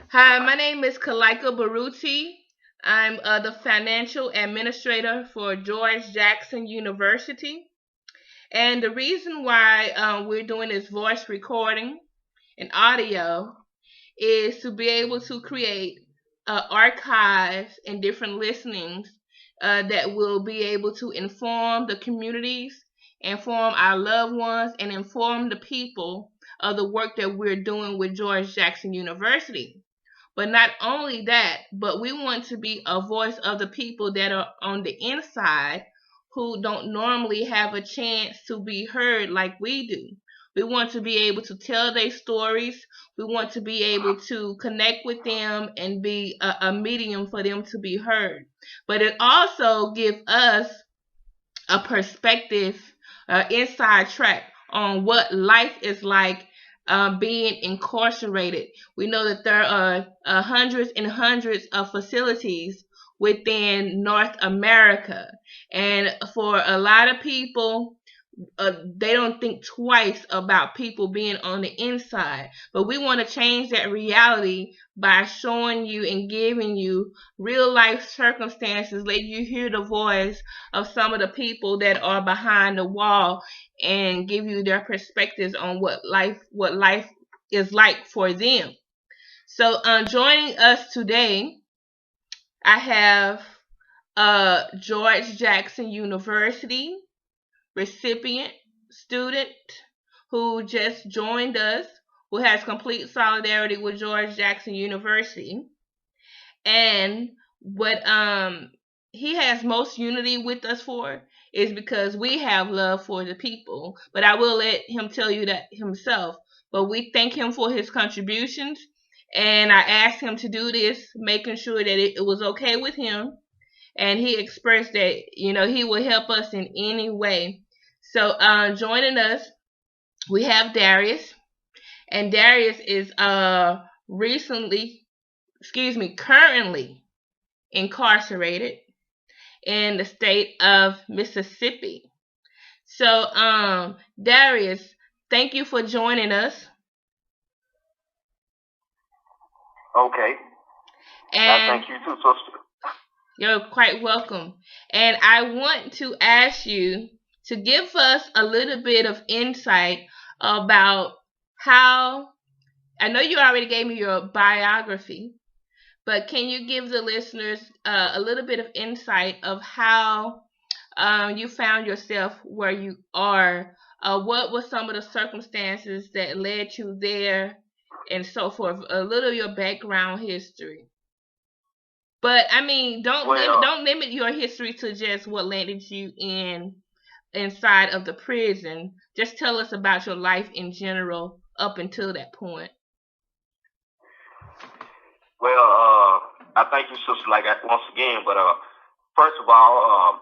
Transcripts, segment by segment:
Hi, my name is Kilaika Baruti. I'm the financial administrator for George Jackson University. And the reason why we're doing this voice recording and audio is to be able to create archives and different listenings that will be able to inform the communities, inform our loved ones, and inform the people of the work that we're doing with George Jackson University. But not only that, but we want to be a voice of the people that are on the inside who don't normally have a chance to be heard like we do. We want to be able to tell their stories. We want to be able to connect with them and be a medium for them to be heard. But it also gives us a perspective, inside track on what life is like being incarcerated. We know that there are hundreds and hundreds of facilities within North America, and for a lot of people, they don't think twice about people being on the inside. But we want to change that reality by showing you and giving you real life circumstances, let you hear the voice of some of the people that are behind the wall and give you their perspectives on what life is like for them. So joining us today, I have George Jackson University recipient student who just joined us, who has complete solidarity with George Jackson University. And what he has most unity with us for is because we have love for the people. But I will let him tell you that himself. But we thank him for his contributions. And I asked him to do this, making sure that it was okay with him. And he expressed that, he will help us in any way. So joining us, we have Darius. And Darius is currently incarcerated in the state of Mississippi. So, Darius, thank you for joining us. Okay. And Thank you too, sister. you're quite welcome. And I want to ask you to give us a little bit of insight about how, I know you already gave me your biography, but can you give the listeners a little bit of insight of how you found yourself where you are? What were some of the circumstances that led you there, and so forth? A little of your background history. But I mean, Well, don't limit your history to just what landed you inside of the prison. Just tell us about your life in general up until that point. I thank you, sister, like once again. But first of all,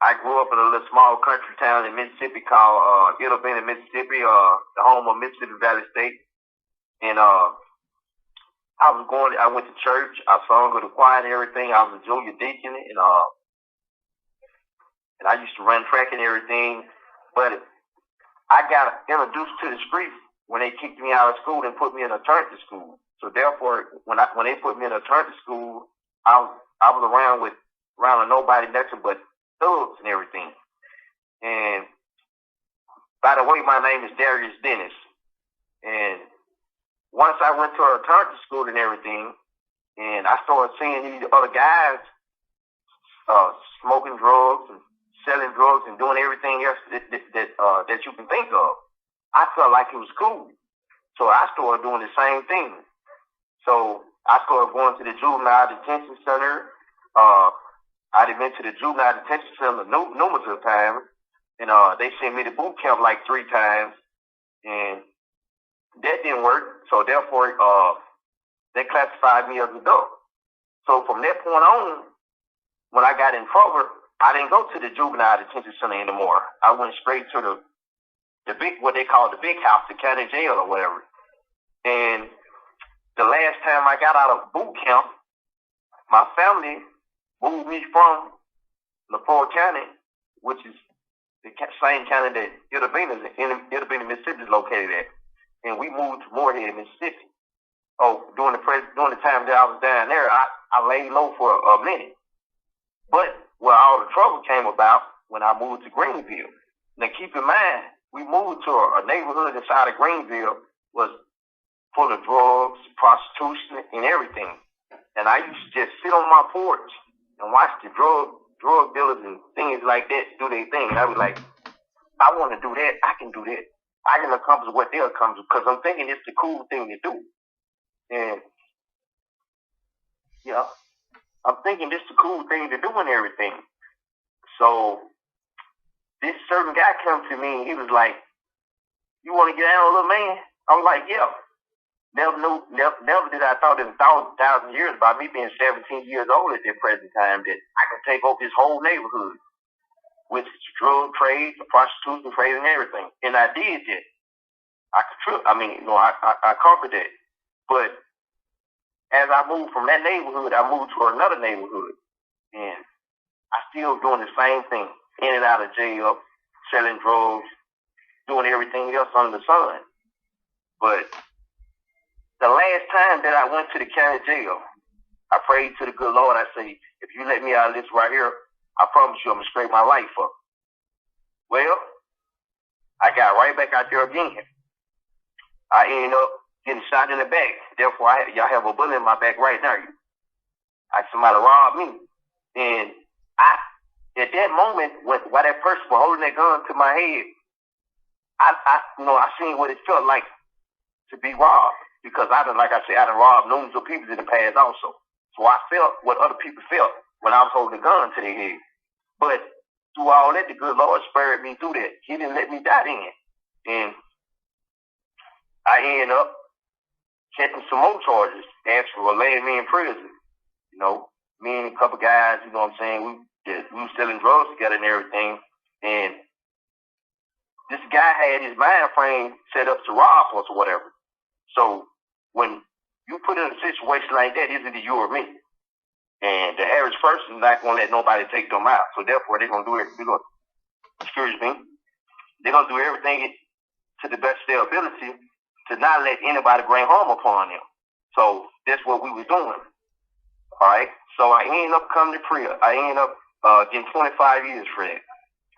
I grew up in a little small country town in Mississippi called Ittlebina, Mississippi, the home of Mississippi Valley State. And I went to church. I sung with the choir and everything. I was a junior deacon, and I used to run track and everything. But I got introduced to the streets when they kicked me out of school and put me in alternative school. So therefore, when they put me in alternative school, I was around with nobody, nothing but thugs and everything. And by the way, my name is Darius Dennis. And once I went to alternative school and everything, and I started seeing these other guys smoking drugs and selling drugs and doing everything else that you can think of. I felt like it was cool. So I started doing the same thing. So I started going to the juvenile detention center. I went to the juvenile detention center numerous of times, and they sent me to boot camp like 3 times, and that didn't work. So therefore, they classified me as an adult. So from that point on, when I got in trouble, I didn't go to the juvenile detention center anymore. I went straight to the big, what they call the big house, the county jail or whatever. And the last time I got out of boot camp, my family moved me from LaFleur County, which is the same county that Ittlebina, Mississippi is located at. And we moved to Moorhead, Mississippi, during the during the time that I was down there, I laid low for a minute. But where all the trouble came about when I moved to Greenville. Now keep in mind, we moved to a neighborhood inside of Greenville was full of drugs, prostitution, and everything. And I used to just sit on my porch and watch the drug dealers and things like that do their thing. And I was like, I want to do that. I can do that. I can accomplish what they'll accomplish because I'm thinking it's the cool thing to do. And, I'm thinking this is the cool thing to do and everything. So this certain guy came to me and he was like, you want to get out, little man? I was like, yeah. Never did I thought in a thousand years about me being 17 years old at that present time that I could take over this whole neighborhood with drug trade, the prostitution trade, and everything. And I did that. I conquered that. But as I moved from that neighborhood, I moved to another neighborhood. And I still doing the same thing. In and out of jail, selling drugs, doing everything else under the sun. But the last time that I went to the county jail, I prayed to the good Lord. I said, if you let me out of this right here, I promise you I'm going to straighten my life up. Well, I got right back out there again. I ended up getting shot in the back. Therefore, y'all have a bullet in my back right now. Somebody robbed me. And at that moment, while that person was holding that gun to my head, I seen what it felt like to be robbed. Because I done robbed numerous of people in the past also. So I felt what other people felt when I was holding a gun to their head. But through all that, the good Lord spared me through that. He didn't let me die then. And I ended up catching some more charges, actually, for laying me in prison. Me and a couple guys, you know what I'm saying, we were selling drugs together and everything. And this guy had his mind frame set up to rob us or whatever. So when you put in a situation like that, it's either you or me. And the average person is not going to let nobody take them out. So therefore, they're going to do it. They're going to do everything to the best of their ability to not let anybody bring harm upon them. So that's what we were doing. All right. So I ended up coming to prison. I ended up getting 25 years for that.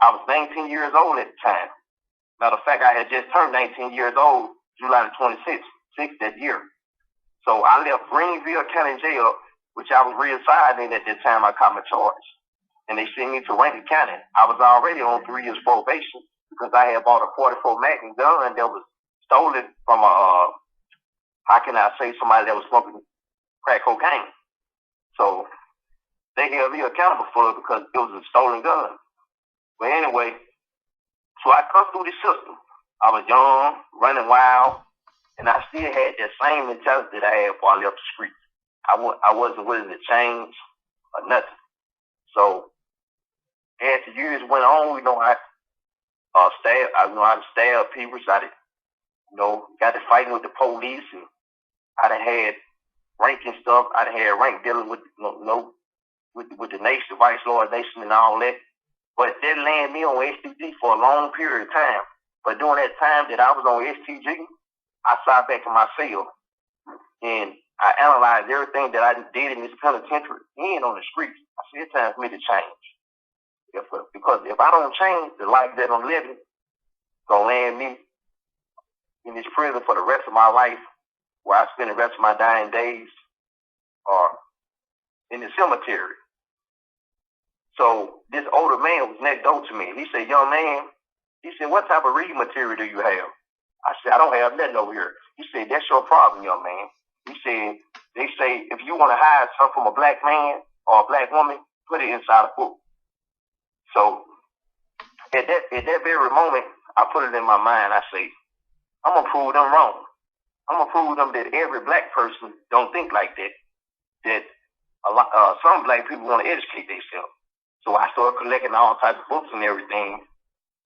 I was 19 years old at the time. Matter of fact, I had just turned 19 years old July the 26th that year. So I left Greenville County Jail, which I was reassigned in at that time I caught my charge. And they sent me to Rankin County. I was already on 3 years probation because I had bought a 44 Magnum gun that was stolen from somebody that was smoking crack cocaine. So they held me accountable for it because it was a stolen gun. But anyway, so I come through the system. I was young, running wild, and I still had that same mentality that I had before I left the streets. I wasn't willing to change or nothing. So as the years went on, I stabbed people. Got to fighting with the police, and I done had rank and stuff. I done had rank dealing with with the nation, the Vice Lord Nation, and all that. But that landed me on STG for a long period of time. But during that time that I was on STG, I sat back in my cell and I analyzed everything that I did in this penitentiary and on the streets. I said, it's time for me to change. Because if I don't change, the life that I'm living gonna land me in this prison for the rest of my life, where I spend the rest of my dying days, or in the cemetery. So this older man was next door to me. He said, young man, what type of reading material do you have? I said, I don't have nothing over here. He said, that's your problem, young man. He said, they say, if you want to hide something from a black man or a black woman, put it inside a book. So at that very moment, I put it in my mind. I say, I'm going to prove them wrong. I'm going to prove them that every black person don't think like that. That some black people want to educate themselves. So I started collecting all types of books and everything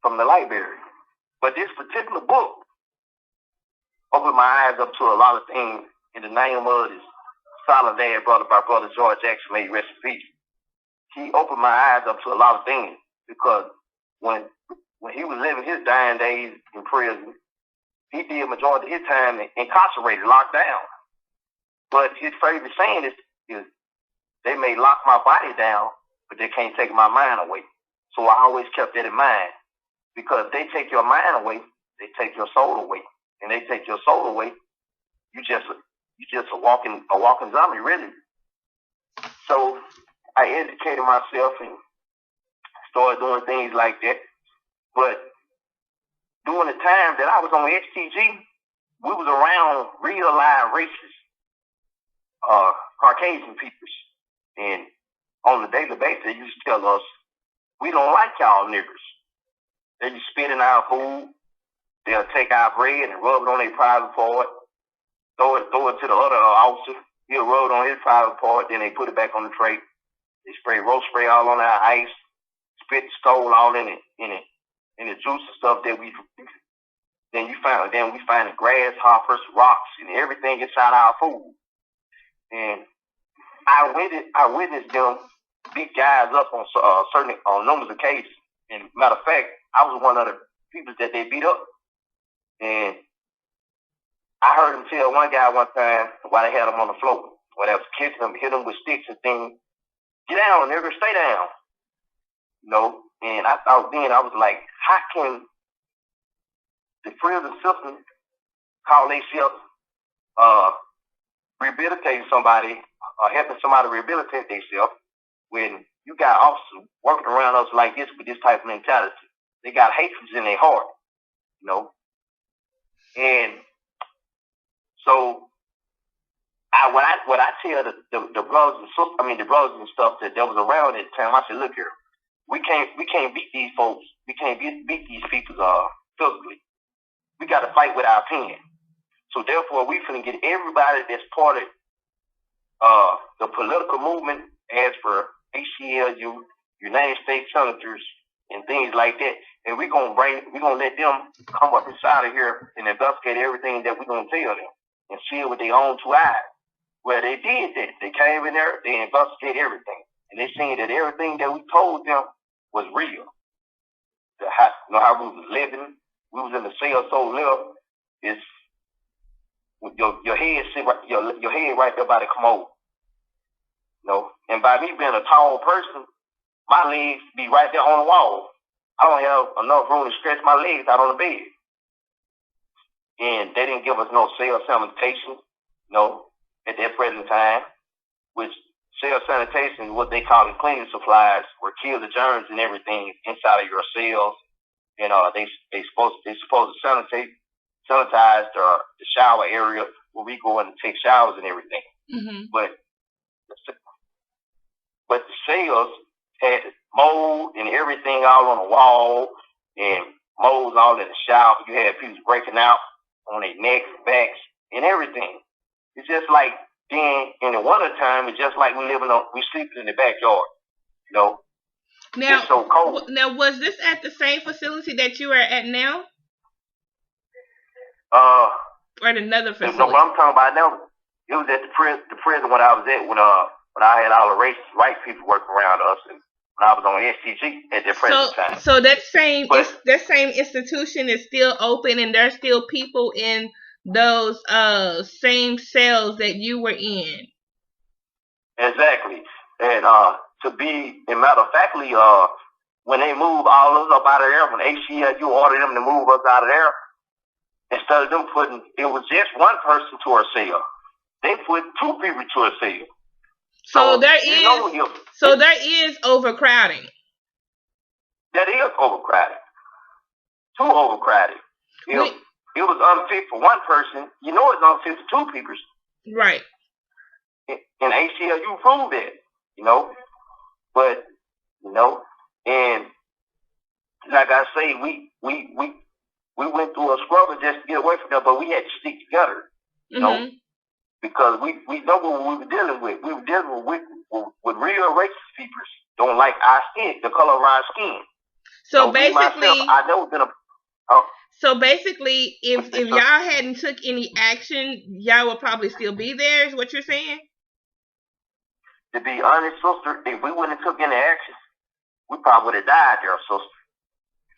from the library. But this particular book opened my eyes up to a lot of things in the name of this solid dad brother by Brother George Jackson, may he rest in peace. He opened my eyes up to a lot of things because when he was living his dying days in prison, he did majority of his time incarcerated, locked down. But his favorite saying is they may lock my body down, but they can't take my mind away. So I always kept that in mind, because if they take your mind away, they take your soul away, and they take your soul away, you just a walking zombie, really. So I educated myself and started doing things like that. But during the time that I was on STG, we was around real live racist Caucasian peoples, and on a daily basis, they used to tell us, "We don't like y'all niggers." They just spit in our food. They'll take our bread and rub it on their private part, throw it to the other officer. He'll rub it on his private part, then they put it back on the tray. They spray roast spray all on our ice, spit the skull all in the juice and stuff that we drink. Then we find the grasshoppers, rocks, and everything inside our food. And I witnessed them beat guys up on certain numbers of cases. And matter of fact, I was one of the people that they beat up. And I heard him tell one guy one time while they had him on the floor, while they was kicking him, hit him with sticks and things, "Get down, nigga, stay down." You know, and I thought then, I was like, how can the prison system call themselves rehabilitating somebody or helping somebody rehabilitate themselves when you got officers working around us like this with this type of mentality? They got hatred in their heart, you know. And so what I tell the brothers and sisters, the brothers and stuff that was around at the time, I said, look here, we can't beat these folks. We can't beat these people physically. We got to fight with our pen. So therefore, we finna get everybody that's part of the political movement, as for ACLU, United States senators, and things like that, and we're gonna let them come up inside of here and investigate everything that we're gonna tell them and see it with their own two eyes. Well, they did that. They came in there, they investigated everything, and they seen that everything that we told them was real. How we was living, we was in the cell so little, it's your head your head right there by the commode. You know, and by me being a tall person, my legs be right there on the wall. I don't have enough room to stretch my legs out on the bed. And they didn't give us no cell sanitation, at that present time, which cell sanitation is what they call it, cleaning supplies, where kill the germs and everything inside of your cells. And they supposed to sanitize the shower area where we go in and take showers and everything. Mm-hmm. But the cells had mold and everything all on the wall, and molds all in the shower. You had people breaking out on their necks, backs, and everything. It's just like then in the wintertime, it's just like we sleeping in the backyard. Now, it's so cold. Now, was this at the same facility that you are at now? Or at another facility? No, what I'm talking about now, it was at the prison when I was at, when I had all the racist white people working around us, and when I was on STG at that present time. So that same institution is still open, and there's still people in those same cells that you were in. Exactly. And matter of factly, when they move all of us up out of there, when ACLU ordered them to move us out of there, instead of them it was just one person to a cell. They put two people to a cell. So there is overcrowding. That is overcrowded. Too overcrowded. It was unfit for one person. It's unfit for two people. Right. And ACLU proved that. But and like I say, we went through a struggle just to get away from them, but we had to stick together. Mm-hmm. Because we know what we were dealing with. We were dealing with real racist people. Don't like our skin, the color of our skin. So basically, I never been So basically, if y'all hadn't took any action, y'all would probably still be there. Is what you're saying? To be honest, sister, if we wouldn't have took any action, we probably would have died there, sister.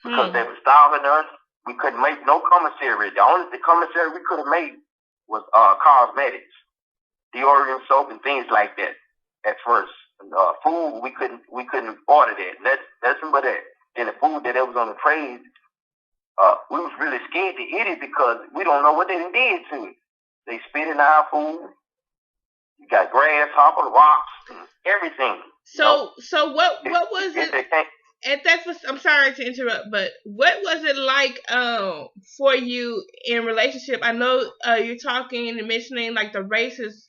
Because they were starving us. We couldn't make no commissary. The commissary we could have made was cosmetics. deodorant, soap, and things like that at first. Food we couldn't order that. Nothing but that. And the food that was on the trays, we was really scared to eat it because we don't know what they did to it. They spit in our food. You got grasshopper, rocks, and everything. So what was it? And I'm sorry to interrupt, but what was it like for you in relationship? I know you're talking and mentioning like the racist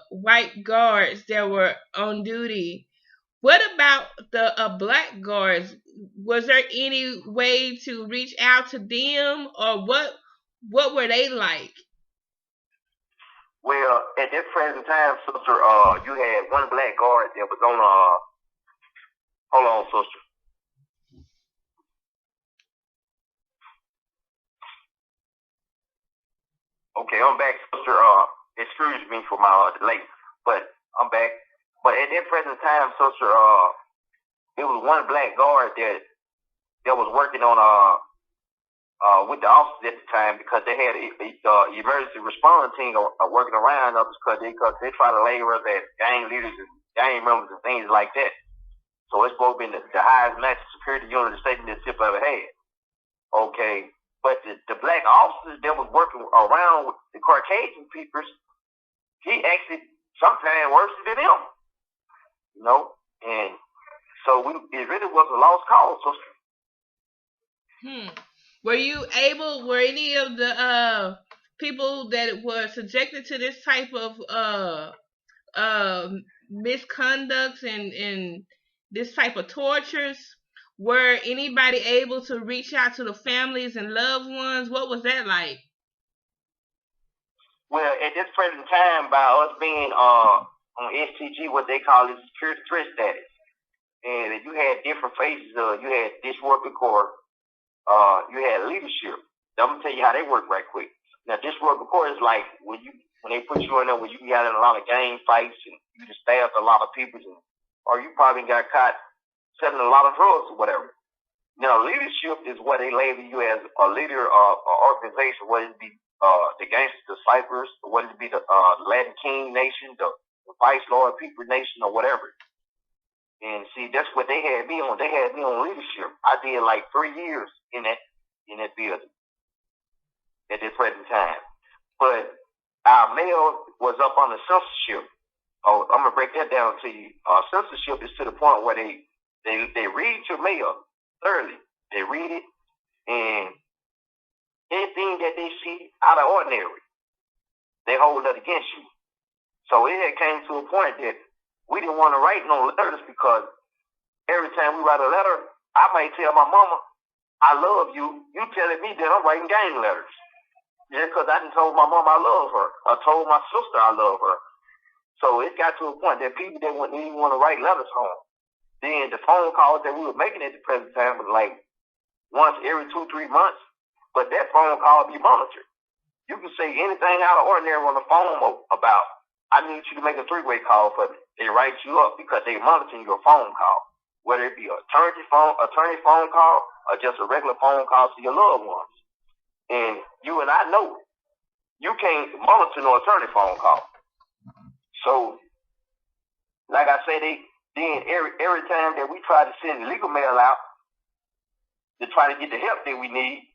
white guards that were on duty. What about the black guards? Was there any way to reach out to them, or what were they like? Well, at that present time, sister, you had one black guard that was on hold on, sister. Okay, I'm back, sister. Excuse me for my delay, but I'm back. But at that present time, sister, there was one black guard that was working on with the officers at the time because they had a emergency response team working around us because they try to label us as gang leaders and gang members and things like that. So it's supposed to be the highest national security unit the state that tip ever had. Okay. But the black officers that was working around with the Caucasian peoples, he actually sometimes worse than them, and so it really was a lost cause. So. Were any of the people that were subjected to this type of misconducts and this type of tortures, were anybody able to reach out to the families and loved ones? What was that like? Well, at this present time, by us being on STG, what they call is security threat status, and you had different phases. You had dishworker corps, you had leadership. I'm gonna tell you how they work right quick. Now, dishworker corps is like when they put you in there, when you got in a lot of gang fights and you just stabbed a lot of people, or you probably got caught selling a lot of drugs or whatever. Now, leadership is what they label you as a leader of an organization, whether it be the Gangster Disciples, whether it be the Latin King Nation, the Vice Lord People Nation, or whatever. And see, that's what they had me on. They had me on leadership. I did like 3 years in that building at this present time. But our mail was up on the censorship. Oh, I'm gonna break that down to you. Censorship is to the point where they read your mail thoroughly. They read it, and anything that they see out of ordinary, they hold that against you. So it had came to a point that we didn't want to write no letters because every time we write a letter, I might tell my mama, I love you. You telling me that I'm writing gang letters. Just because I done told my mom I love her. I told my sister I love her. So it got to a point that people that wouldn't even want to write letters home. Then the phone calls that we were making at the present time was like once every 2-3 months, but that phone call be monitored. You can say anything out of ordinary on the phone about, I need you to make a 3-way call for me. They write you up because they monitoring your phone call, whether it be an attorney phone call or just a regular phone call to your loved ones. And you and I know you can't monitor no attorney phone call. So, like I say, then every time that we try to send legal mail out to try to get the help that we need,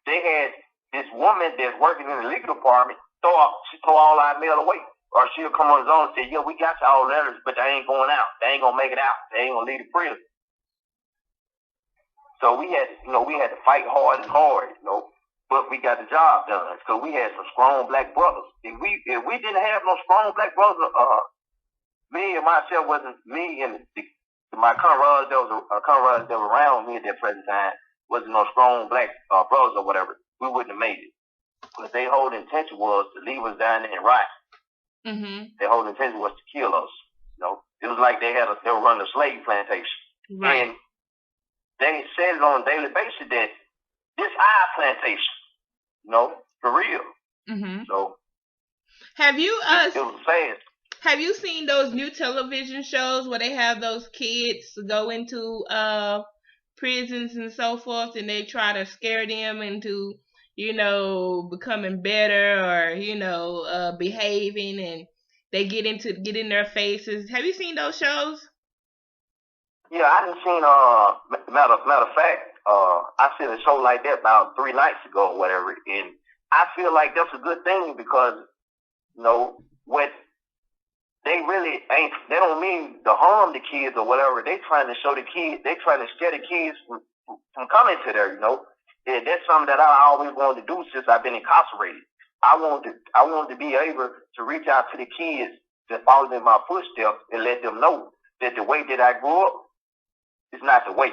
they had this woman that's working in the legal department throw all our mail away. Or she'll come on his own and say, we got y'all letters, but they ain't going out. They ain't gonna make it out. They ain't gonna leave the prison. So we had to fight hard, but we got the job done. So we had some strong black brothers. If we didn't have no strong black brothers, me and myself wasn't me and my comrades that were around me at that present time wasn't no strong black brothers or whatever. We wouldn't have made it. But their whole intention was to leave us down there and riot. Mm-hmm. Their whole intention was to kill us. It was like they were running a slave plantation, right. And they said it on a daily basis that this our plantation, for real. Mm-hmm. So have you it was sad. Have you seen those new television shows where they have those kids go into prisons and so forth, and they try to scare them into becoming better or behaving, and they get in their faces. Have you seen those shows? Yeah, I done seen matter of fact, I seen a show like that about 3 nights ago or whatever, and I feel like that's a good thing because what they really ain't, they don't mean to harm the kids or whatever. They trying to show the kids, they trying to scare the kids from coming to there. Yeah, that's something that I always wanted to do since I've been incarcerated. I wanted to be able to reach out to the kids that followed in my footsteps and let them know that the way that I grew up is not the way.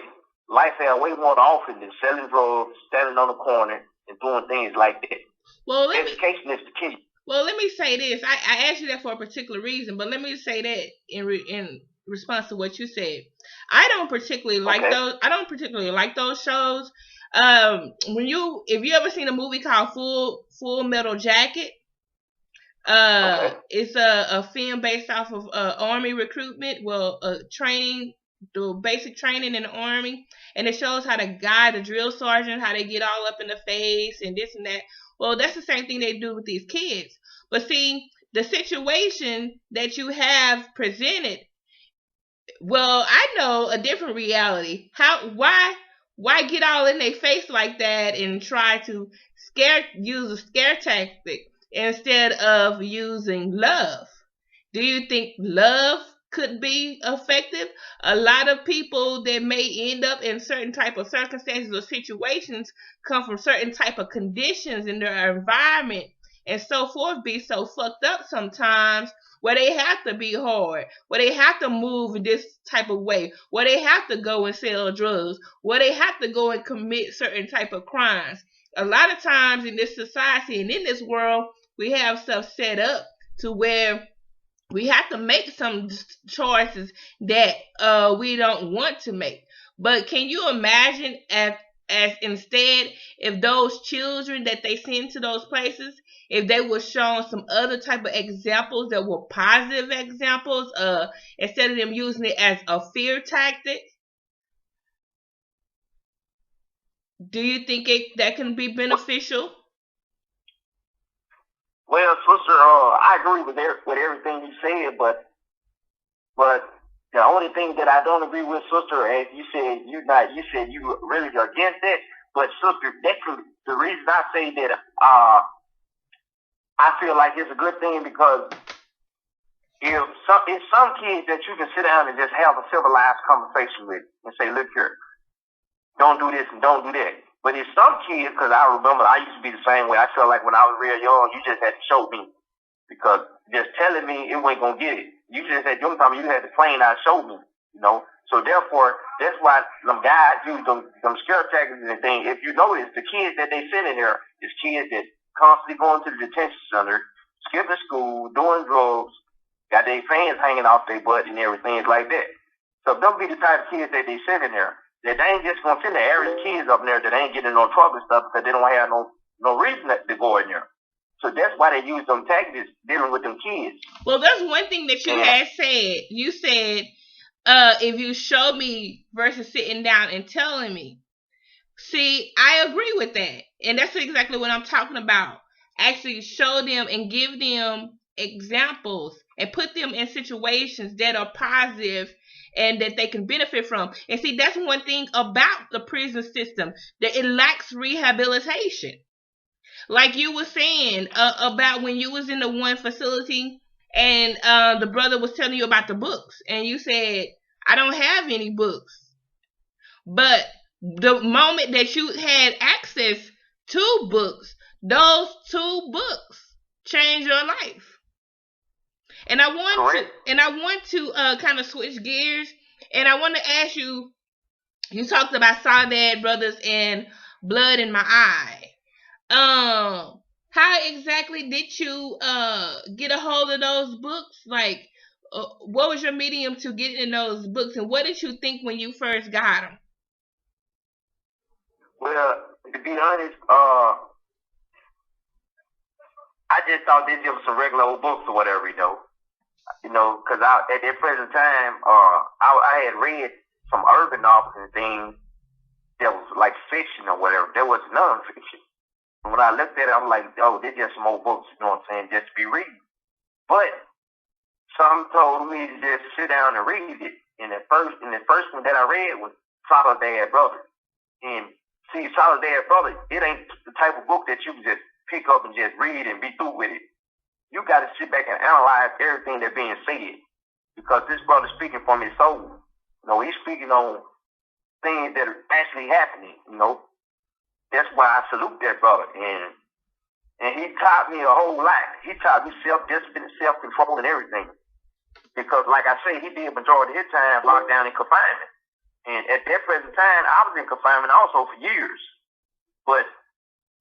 Life had way more to offer than selling drugs, standing on the corner, and doing things like that. Well, education is the key. Well, let me say this. I asked you that for a particular reason, but let me say that in response to what you said. I don't particularly like those. I don't particularly like those shows. If you ever seen a movie called Full Metal Jacket, it's a film based off of army recruitment. Well, training, the basic training in the army, and it shows how the drill sergeant, how they get all up in the face and this and that. Well, that's the same thing they do with these kids. But see, the situation that you have presented, well, I know a different reality. Why get all in their face like that and try to use a scare tactic instead of using love? Do you think love could be effective? A lot of people that may end up in certain type of circumstances or situations come from certain type of conditions in their environment and so forth, be so fucked up sometimes, where they have to be hard, where they have to move in this type of way, where they have to go and sell drugs, where they have to go and commit certain type of crimes. A lot of times in this society and in this world, we have stuff set up to where we have to make some choices that we don't want to make. But can you imagine as instead, if those children that they send to those places, if they were shown some other type of examples that were positive examples, instead of them using it as a fear tactic? Do you think that can be beneficial? Well, sister, I agree with everything you said, but the only thing that I don't agree with, sister, as you said, you said you really against it. But sister, the reason I say that I feel like it's a good thing because it's some kids that you can sit down and just have a civilized conversation with and say, look here, don't do this and don't do that. But it's some kids, because I remember I used to be the same way. I felt like when I was real young, you just had to show me. Because just telling me, it wasn't going to get it. You just had, you had to plain out show me, So therefore, that's why them guys use them scare tactics and things. If you notice, the kids that they send in there is kids that constantly going to the detention center, skipping school, doing drugs, got their fans hanging off their butt and everything like that. So don't be the type of kids that they send in there. That they ain't just gonna send the average kids up there that ain't getting no trouble and stuff because they don't have no reason to go in there. So that's why they use them tactics dealing with them kids. Well, there's one thing that you had said. You said, if you show me versus sitting down and telling me. See, I agree with that. And that's exactly what I'm talking about. Actually show them and give them examples and put them in situations that are positive and that they can benefit from. And see, that's one thing about the prison system, that it lacks rehabilitation. Like you were saying about when you was in the one facility and the brother was telling you about the books and you said, I don't have any books. But the moment that you had access to books, those 2 books changed your life. And I want to kind of switch gears, and I want to ask you. You talked about Saudade Brothers and Blood in My Eye. How exactly did you get a hold of those books? Like, what was your medium to get in those books, and what did you think when you first got them? Well, to be honest, I just thought these were some regular old books or whatever, because at that present time, I had read some urban novels and things that was like fiction or whatever. There was nonfiction. And when I looked at it, I'm like, oh, they're just some old books, you know what I'm saying, just to be reading. But some told me to just sit down and read it. And the first one that I read was Solidad Brother. And see, Solidad Brother, it ain't the type of book that you can just pick up and just read and be through with it. You got to sit back and analyze everything that's being said, because this brother's speaking from his soul. You know, he's speaking on things that are actually happening. You know, that's why I salute that brother. And he taught me a whole lot. He taught me self-discipline, self-control, and everything. Because, like I say, he did majority of his time locked down in confinement. And at that present time, I was in confinement also for years. But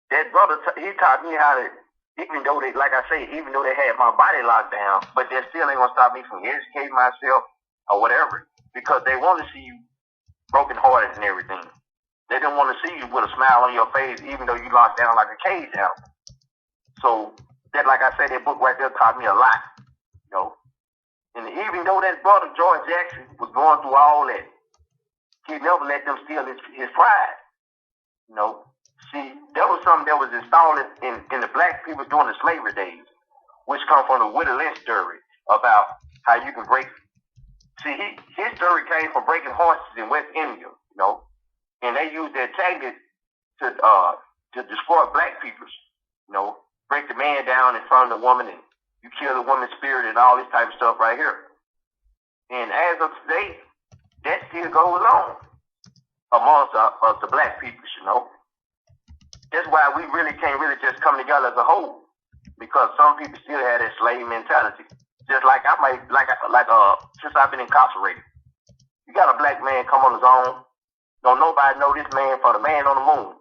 that brother, he taught me how to, even though they, like I say, even though they had my body locked down, but they still ain't gonna stop me from educating myself or whatever, because they want to see you broken-hearted and everything. They don't want to see you with a smile on your face, even though you locked down like a cage out. So that, like I said, that book right there taught me a lot, you know. And even though that brother George Jackson was going through all that, he never let them steal his pride, you know. See, that was something that was installed in the black people during the slavery days, which come from the Willie Lynch story about how you can break. See, his story came from breaking horses in West India, you know, and they used their tactic to destroy black peoples, you know, break the man down in front of the woman, and you kill the woman's spirit and all this type of stuff right here. And as of today, that still goes on amongst the black peoples, you know. That's why we really can't really just come together as a whole, because some people still have that slave mentality. Just like I might, since I've been incarcerated, you got a black man come on his own. Don't nobody know this man from the man on the moon.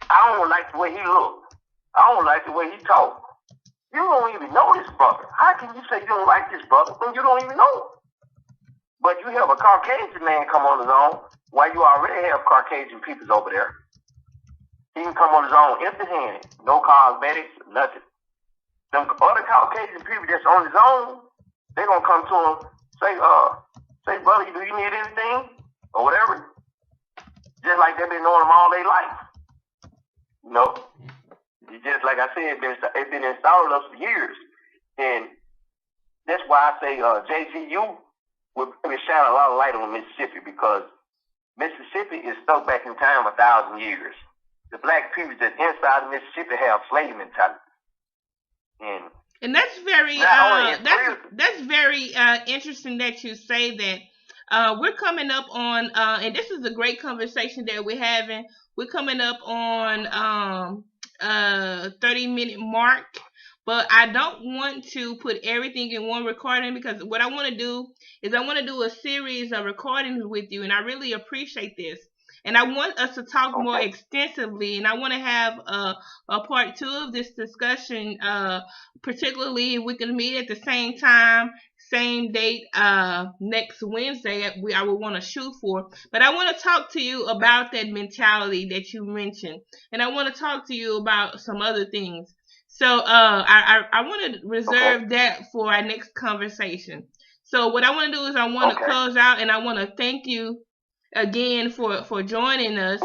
I don't like the way he look. I don't like the way he talk. You don't even know this brother. How can you say you don't like this brother when you don't even know him? But you have a Caucasian man come on his own, while you already have Caucasian peoples over there. He can come on his own empty-handed, no cosmetics, nothing. Them other Caucasian people that's on his own, they're going to come to him, say, brother, do you need anything? Or whatever. Just like they've been knowing him all their life. You know? It's just like I said, it's been installed us for years. And that's why I say JCU would really shine a lot of light on Mississippi, because Mississippi is stuck back in time 1,000 years. The black people that's inside of Mississippi have slave mentality. And that's very that's very interesting that you say that. We're coming up on and this is a great conversation that we're having. We're coming up on 30-minute mark, but I don't want to put everything in one recording, because what I want to do is I want to do a series of recordings with you, and I really appreciate this. And I want us to talk more extensively, and I want to have a part 2 of this discussion, particularly if we can meet at the same time, same date, next Wednesday. I would want to shoot for. But I want to talk to you about that mentality that you mentioned, and I want to talk to you about some other things. So I want to reserve that for our next conversation. So what I want to do is I want to close out, and I want to thank you again for joining us.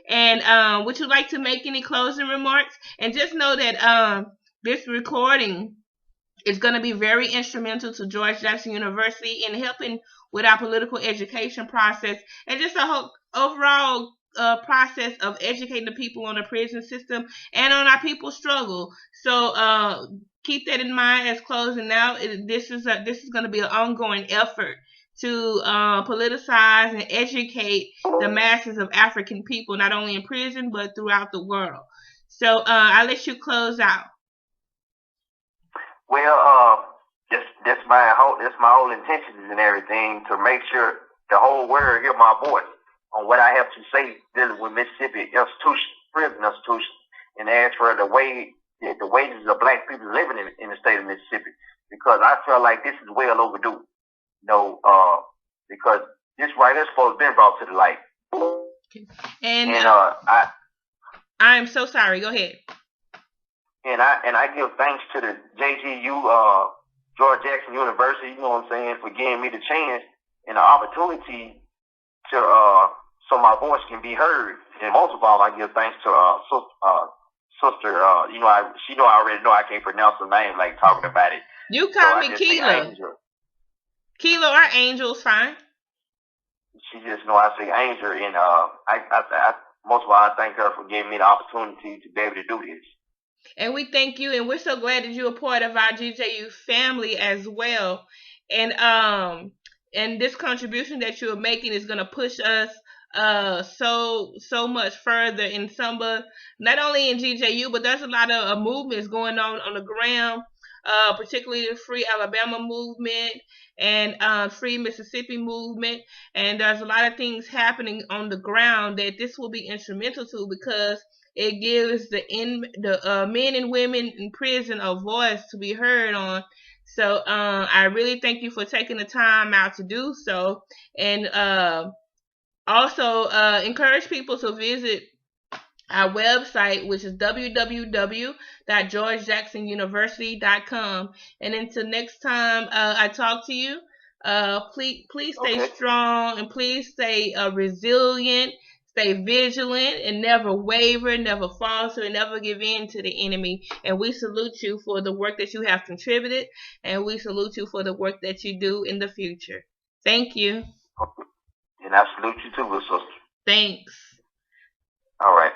And would you like to make any closing remarks? And just know that this recording is going to be very instrumental to George Jackson University in helping with our political education process, and just a whole overall process of educating the people on the prison system and on our people's struggle. So keep that in mind as closing out. This is going to be an ongoing effort to politicize and educate the masses of African people, not only in prison, but throughout the world. So I'll let you close out. Well, that's my whole intentions and everything, to make sure the whole world hear my voice on what I have to say dealing with Mississippi institution, prison institution, and as for the wages of black people living in the state of Mississippi, because I feel like this is well overdue. No, because this right here is supposed to be brought to the light. And I'm so sorry. Go ahead. And I give thanks to the JGU, George Jackson University, you know what I'm saying, for giving me the chance and the opportunity to so my voice can be heard. And most of all, I give thanks to sister, she know I already know I can't pronounce her name like talking about it. You call me Keela. Keela or Angel's fine. She just know I say Angel, and I most of all I thank her for giving me the opportunity to be able to do this. And we thank you, and we're so glad that you're a part of our GJU family as well. And this contribution that you're making is going to push us so much further in some of, not only in GJU, but there's a lot of movements going on the ground, particularly the Free Alabama movement and Free Mississippi movement, and there's a lot of things happening on the ground that this will be instrumental to, because it gives the men and women in prison a voice to be heard on. So I really thank you for taking the time out to do so, and also encourage people to visit our website, which is www.georgejacksonuniversity.com. And until next time I talk to you, please stay strong, and please stay resilient, stay vigilant, and never waver, never falter, and never give in to the enemy. And we salute you for the work that you have contributed, and we salute you for the work that you do in the future. Thank you. And I salute you too, little sister. Thanks. All right.